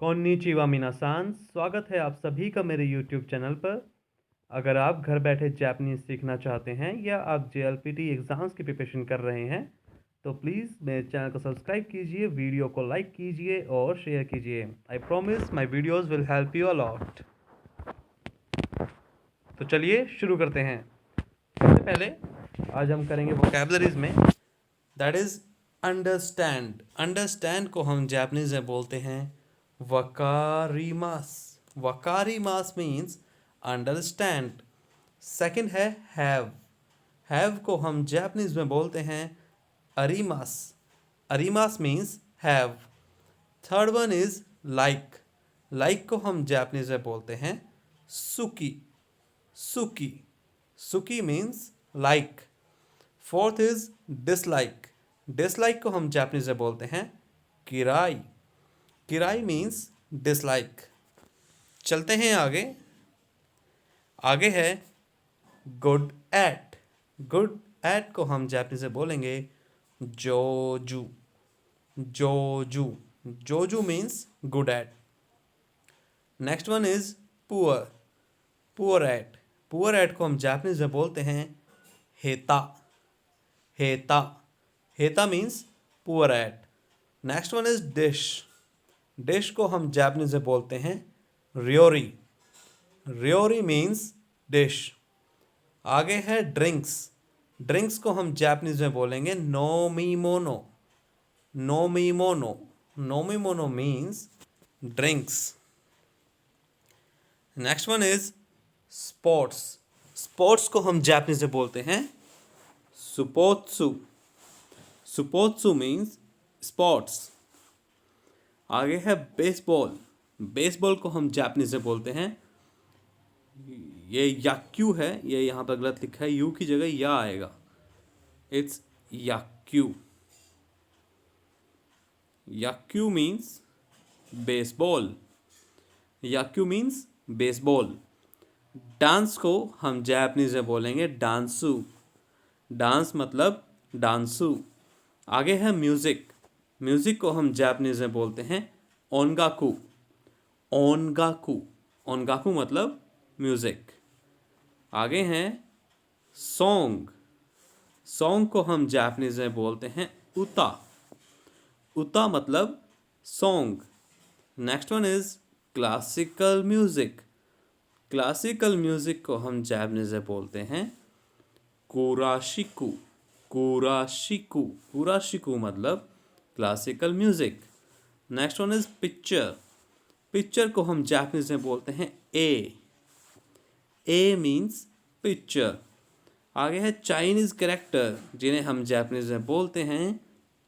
कोन्निचिवा मिनासान, स्वागत है आप सभी का मेरे YouTube चैनल पर। अगर आप घर बैठे जापानीज़ सीखना चाहते हैं या आप JLPT एग्ज़ाम्स की प्रिपरेशन कर रहे हैं तो प्लीज़ मेरे चैनल को सब्सक्राइब कीजिए, वीडियो को लाइक कीजिए और शेयर कीजिए। I promise my videos will help you a lot. तो चलिए शुरू करते हैं। सबसे पहले आज हम करेंगे वोकैबुलरीज में, दैट इज़ अंडरस्टैंड। अंडरस्टैंड को हम जापानीज़ में बोलते हैं वकारिमास। वकारिमास मीन्स अंडरस्टैंड। सेकंड है हैव। हैव को हम जापानीज़ में बोलते हैं अरिमास। अरिमास means have. Third one is like. Like को हम जापानीज़ में बोलते हैं सुकी। सुकी। सुकी means like. Fourth is dislike. Dislike को हम जापानीज में बोलते हैं किराई। किराई मीन्स डिसलाइक। चलते हैं आगे। आगे है गुड एट। गुड एट को हम जापानीज में बोलेंगे जोजू। जोजू। जोजू means good at. Next one is poor. Poor at. Poor at को हम जापानीज में बोलते हैं हेता। हेता। हेता means poor at. Next one is dish. Dish को हम जापानीज में बोलते हैं रियोरी। रियोरी मीन्स डिश। आगे है ड्रिंक्स। ड्रिंक्स को हम जापानीज में बोलेंगे नोमीमोनो। नोमीमोनो। नोमीमोनो means drinks. Next one is sports. Sports को हम जापानीज में बोलते हैं सुपोत्सु। सुपोत्सु मीन्स स्पोर्ट्स। आगे है बेसबॉल। बेसबॉल को हम जापानीज में बोलते हैं, ये याक्यू है, ये यहाँ पर गलत लिखा है, यू की जगह या आएगा, इट्स याक्यू। याक्यू मीन्स बेसबॉल। याक्यू मीन्स बेसबॉल। डांस को हम जापानीज में बोलेंगे डांसू। डांस मतलब डांसू। आगे है म्यूज़िक। म्यूज़िक को हम जापानीज में बोलते हैं ओनगाकू। ओनगाकू। ओनगाकू मतलब म्यूज़िक। आगे हैं सॉन्ग। सॉन्ग को हम जापानीज में बोलते हैं उता। उता मतलब song. Next one is classical music. Classical music को हम जापानीज में बोलते हैं कुराशिकु। कुराशिकु। कुराशिकु मतलब classical music. Next one is picture. Picture को हम जापानीज में बोलते हैं ए। ए मीन्स पिक्चर। आगे है चाइनीज़ कैरेक्टर, जिन्हें हम जापानीज में बोलते हैं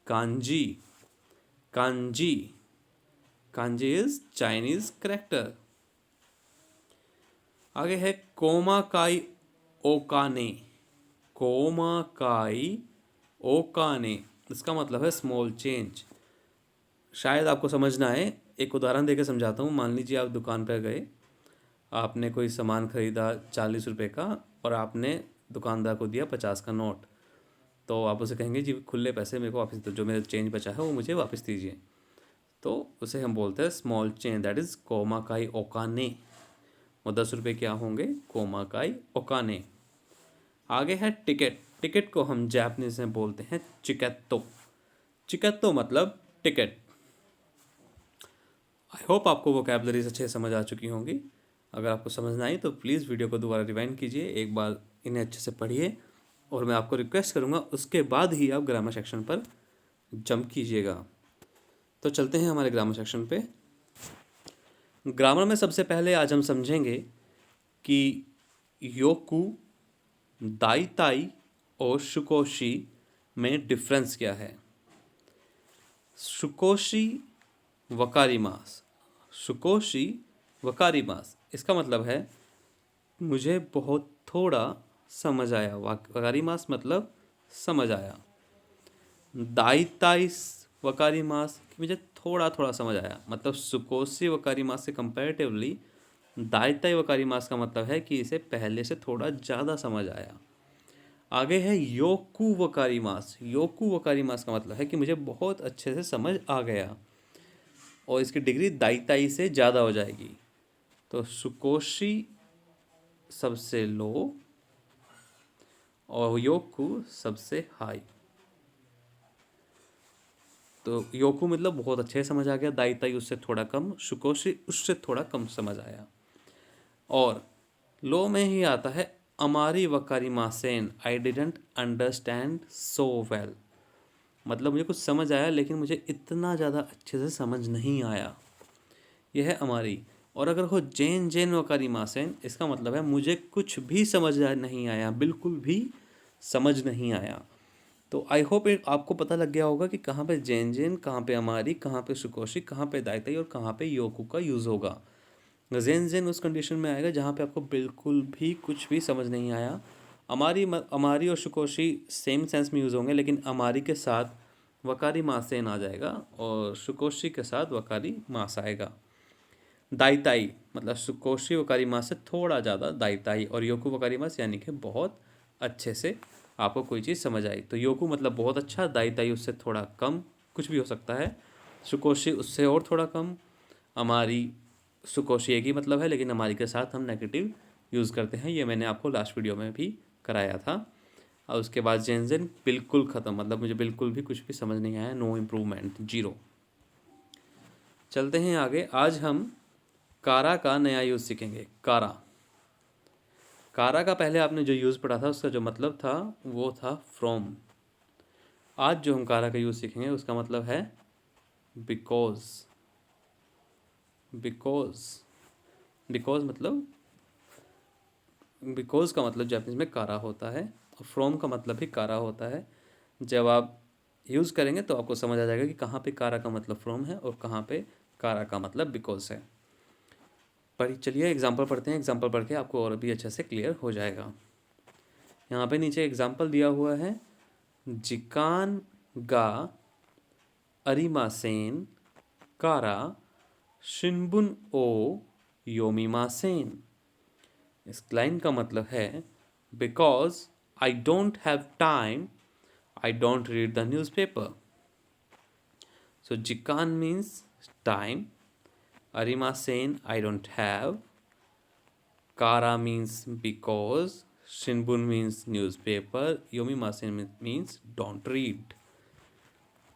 kanji. Kanji. Kanji is Chinese character. आगे है कोमाकाई ओकाने। कोमाकाई ओकाने, इसका मतलब है स्मॉल चेंज। शायद आपको समझ ना आए, एक उदाहरण देकर समझाता हूँ। मान लीजिए आप दुकान पर गए, आपने कोई सामान खरीदा 40 रुपये का और आपने दुकानदार को दिया 50 का नोट। तो आप उसे कहेंगे जी खुले पैसे मेरे को वापस दो, जो मेरा चेंज बचा है वो मुझे वापस दीजिए। तो उसे हम बोलते हैं स्मॉल चेंज, दैट इज़ कोमाकाई ओकाने। वो 10 रुपये क्या होंगे? कोमाकाई ओकाने। आगे है टिकट। टिकट को हम जापानीज में बोलते हैं चिकेत्तो। चिकेत्तो मतलब टिकट। आई होप आपको वोकैबुलरीज अच्छे समझ आ चुकी होंगी। अगर आपको समझ ना आई तो प्लीज़ वीडियो को दोबारा रिवाइंड कीजिए, एक बार इन्हें अच्छे से पढ़िए, और मैं आपको रिक्वेस्ट करूँगा उसके बाद ही आप ग्रामर सेक्शन पर जंप कीजिएगा। तो चलते हैं हमारे ग्रामर सेक्शन पे। ग्रामर में सबसे पहले आज हम समझेंगे कि योकू, दाईताई और शुकोशी में डिफरेंस क्या है। शुकोशी वकारिमास। शुकोशी वकारिमास, इसका मतलब है मुझे बहुत थोड़ा समझ आया। वकारिमास मतलब समझ आया। दाईताई वकारिमास, मुझे थोड़ा थोड़ा समझ आया, मतलब सुकोशी वकारिमास से कंपैरेटिवली दाईताई वकारिमास का मतलब है कि इसे पहले से थोड़ा ज़्यादा समझ आया। आगे है योकू वकारिमास। योकू वकारिमास का मतलब है कि मुझे बहुत अच्छे से समझ आ गया। और इसकी डिग्री दाईताई से ज़्यादा हो जाएगी। तो सुकोशी सबसे लो और योकू सबसे हाई। तो योकू मतलब बहुत अच्छे से समझ आ गया, दाईताई उससे थोड़ा कम, सुकोशी उससे थोड़ा कम समझ आया। और लो में ही आता है अमारी वकारी मासेन, I didn't understand so well. मतलब मुझे कुछ समझ आया लेकिन मुझे इतना ज़्यादा अच्छे से समझ नहीं आया, यह है अमारी। और अगर हो जेन जेन वकारी मासेन, इसका मतलब है मुझे कुछ भी समझ नहीं आया, बिल्कुल भी समझ नहीं आया। तो आई होप आपको पता लग गया होगा कि कहाँ पे जेन जेन, कहाँ पे अमारी, कहाँ पे सुकोशी, कहाँ पे दाईताई और कहाँ पे योकू का यूज़ होगा। जेन जेन उस कंडीशन में आएगा जहाँ पे आपको बिल्कुल भी कुछ भी समझ नहीं आया। अमारी और सुकोशी सेम सेंस में यूज़ होंगे, लेकिन अमारी के साथ वकारी मासेन आ जाएगा और सुकोशी के साथ वकारी मास आएगा। दाईताई मतलब सुकोशी वकारी मास से थोड़ा ज़्यादा दाईताई, और योकू वकारी मास यानी कि बहुत अच्छे से आपको कोई चीज़ समझ आई। तो योकू मतलब बहुत अच्छा, दाईताई उससे थोड़ा कम, कुछ भी हो सकता है, सुकोशी उससे और थोड़ा कम, अमारी सुकोशी एक ही मतलब है, लेकिन अमारी के साथ हम नेगेटिव यूज़ करते हैं। ये मैंने आपको लास्ट वीडियो में भी कराया था। और उसके बाद जेनजेन बिल्कुल ख़त्म, मतलब मुझे बिल्कुल भी कुछ भी समझ नहीं आया, नो इम्प्रूवमेंट, जीरो। चलते हैं आगे। आज हम कारा का नया यूज़ सीखेंगे। कारा, कारा का पहले आपने जो यूज़ पढ़ा था उसका जो मतलब था वो था फ्रॉम। आज जो हम कारा का यूज़ सीखेंगे उसका मतलब है बिकॉज। बिकॉज, बिकॉज मतलब, बिकॉज का मतलब जापानीज में कारा होता है, और फ्रॉम का मतलब भी कारा होता है। जब आप यूज़ करेंगे तो आपको समझ आ जाएगा कि कहाँ पे कारा का मतलब फ्रॉम है और कहाँ पे कारा का मतलब बिकॉज है। पर चलिए एग्जाम्पल पढ़ते हैं, एग्जाम्पल पढ़ के आपको और भी अच्छे से क्लियर हो जाएगा। यहाँ पे नीचे एग्जाम्पल दिया हुआ है, जिकान गा अरिमासेन कारा शिनबुन ओ योमिमासेन। इस लाइन का मतलब है, because I don't have time I don't read the newspaper. So जिकान मीन्स टाइम, अरिमासेन आई डोंट हैव, कारा मीन्स बिकॉज, शिनबुन मीन्स न्यूज़पेपर, योमिमासेन मीन्स डोंट रीड।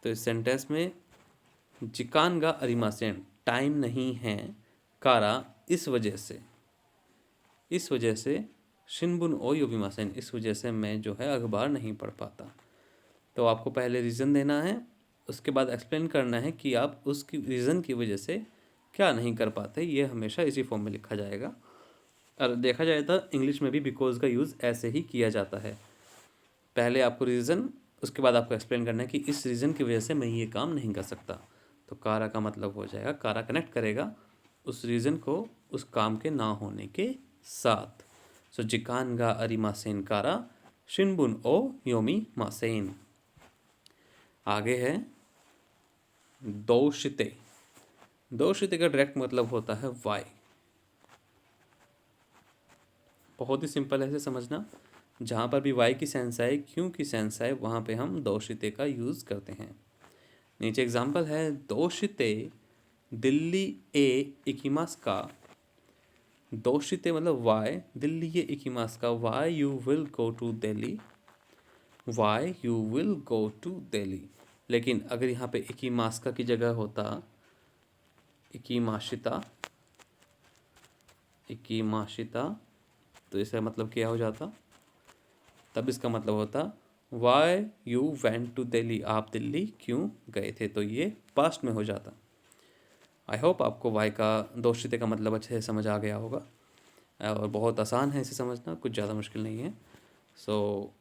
तो इस सेंटेंस में जिकान गा अरिमासेन टाइम नहीं है, कारा इस वजह से, इस वजह से, शिनबुन ओ योबिमासेन इस वजह से मैं जो है अखबार नहीं पढ़ पाता। तो आपको पहले रीज़न देना है, उसके बाद एक्सप्लेन करना है कि आप उसकी रीज़न की वजह से क्या नहीं कर पाते। ये हमेशा इसी फॉर्म में लिखा जाएगा। और देखा जाए तो इंग्लिश में भी बिकॉज का यूज़ ऐसे ही किया जाता है। पहले आपको रीज़न, उसके बाद आपको एक्सप्लेन करना है कि इस रीज़न की वजह से मैं ये काम नहीं कर सकता। तो कारा का मतलब हो जाएगा, कारा कनेक्ट करेगा उस रीज़न को उस काम के ना होने के साथ। सो जिकान गा अरिमासेन कारा शिनबुन ओ योमी मासेन। आगे है दोशिते। दोशिते का डायरेक्ट मतलब होता है वाई। बहुत ही सिंपल है इसे समझना। जहाँ पर भी वाई की सेंस आए, क्यों की सेंस आए, वहाँ पे हम दोशिते का यूज़ करते हैं। नीचे एग्जाम्पल है, दोशिते दिल्ली ए इकिमास का। दोशिते मतलब वाई, दिल्ली ए इकिमास का, why you will go to Delhi, why you will go to Delhi. लेकिन अगर यहाँ पे इकिमास्का की जगह होता इकिमाशिता, इकिमाशिता, तो इसका मतलब क्या हो जाता, तब इसका मतलब होता why you went to Delhi, आप दिल्ली क्यों गए थे। तो ये पास्ट में हो जाता। आई होप आपको वाई का, दोषिते का मतलब अच्छे से समझ आ गया होगा, और बहुत आसान है इसे समझना, कुछ ज़्यादा मुश्किल नहीं है। सो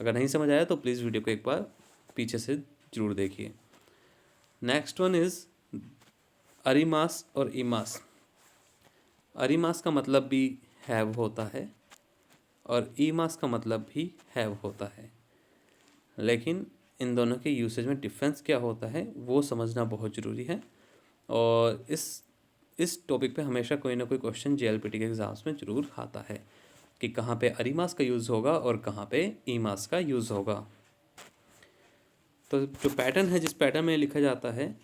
अगर नहीं समझ आया तो प्लीज़ वीडियो को एक बार पीछे से ज़रूर देखिए। नेक्स्ट वन इज़ अरिमास और इमास। अरिमास का मतलब भी हैव होता है और ईमास का मतलब भी हैव होता है, लेकिन इन दोनों के यूसेज में डिफरेंस क्या होता है वो समझना बहुत ज़रूरी है। और इस टॉपिक पे हमेशा कोई ना कोई क्वेश्चन जेएलपीटी के एग्ज़ाम्स में ज़रूर आता है कि कहाँ पे अरिमास का यूज़ होगा और कहाँ पे ईमास का यूज़ होगा। तो जो पैटर्न है, जिस पैटर्न में लिखा जाता है,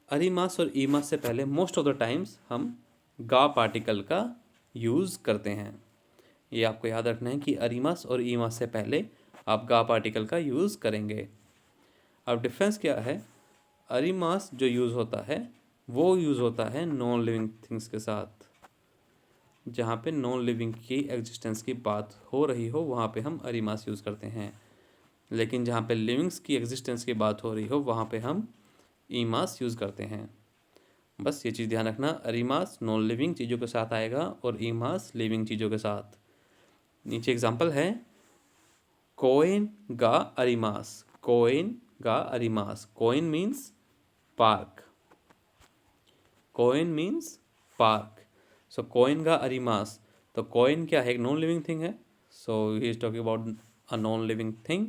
अरीमास और ईमास से पहले मोस्ट ऑफ द टाइम्स हम गा पार्टिकल का यूज़ करते हैं। ये आपको याद रखना है कि अरीमास और ईमास से पहले आप गा पार्टिकल का यूज़ करेंगे। अब डिफरेंस क्या है? अरीमास जो यूज़ होता है वो यूज़ होता है नॉन लिविंग थिंग्स के साथ। जहाँ पे नॉन लिविंग की एग्जिस्टेंस की बात हो रही हो वहाँ पे हम अरीमास यूज़ करते हैं, लेकिन जहाँ पे लिविंग्स की एग्जिस्टेंस की बात हो रही हो वहाँ पे हम ईमास यूज़ करते हैं। बस ये चीज़ ध्यान रखना, अरीमास नॉन लिविंग चीज़ों के साथ आएगा और ईमास लिविंग चीज़ों के साथ। नीचे एग्जांपल है कोइन गा अरीमास। कोइन गा अरीमास। कोइन मीन्स पार्क। कोइन मीन्स पार्क। सो कोइन गा अरीमास। तो कोइन क्या है? एक नॉन लिविंग थिंग है। So he is talking about a non living thing.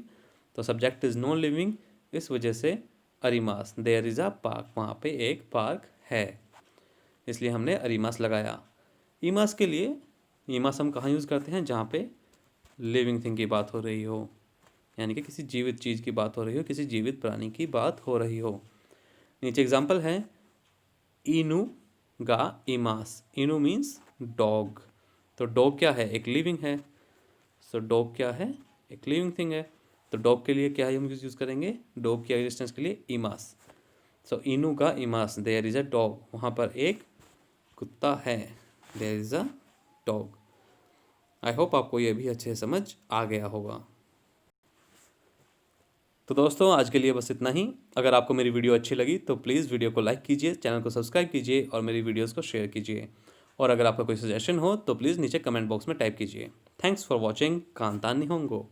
तो सब्जेक्ट इज नॉन लिविंग, इस वजह से अरीमास, देयर इज़ अ पार्क, वहाँ पे एक पार्क है, इसलिए हमने अरीमास लगाया। ईमास के लिए, ईमास हम कहाँ यूज़ करते हैं? जहाँ पे लिविंग थिंग की बात हो रही हो, यानी कि किसी जीवित चीज़ की बात हो रही हो, किसी जीवित प्राणी की बात हो रही हो। नीचे एग्जाम्पल है इनू गा इमास। इनू मीन्स डॉग। तो डॉग क्या है? एक लिविंग है। सो डॉग क्या है? एक लिविंग थिंग है। तो डॉग के लिए क्या है हम यूज़ करेंगे? डॉग की एग्जिस्टेंस के लिए इमास। सो इनू गा इमास, देयर इज़ अ डॉग, वहाँ पर एक कुत्ता है, there is a dog. I hope आपको ये भी अच्छे से समझ आ गया होगा। तो दोस्तों आज के लिए बस इतना ही। अगर आपको मेरी वीडियो अच्छी लगी तो प्लीज़ वीडियो को लाइक कीजिए, चैनल को सब्सक्राइब कीजिए और मेरी वीडियोस को शेयर कीजिए। और अगर आपका कोई सजेशन हो तो प्लीज़ नीचे कमेंट बॉक्स में टाइप कीजिए। थैंक्स फॉर वॉचिंग कांता निहोंगो।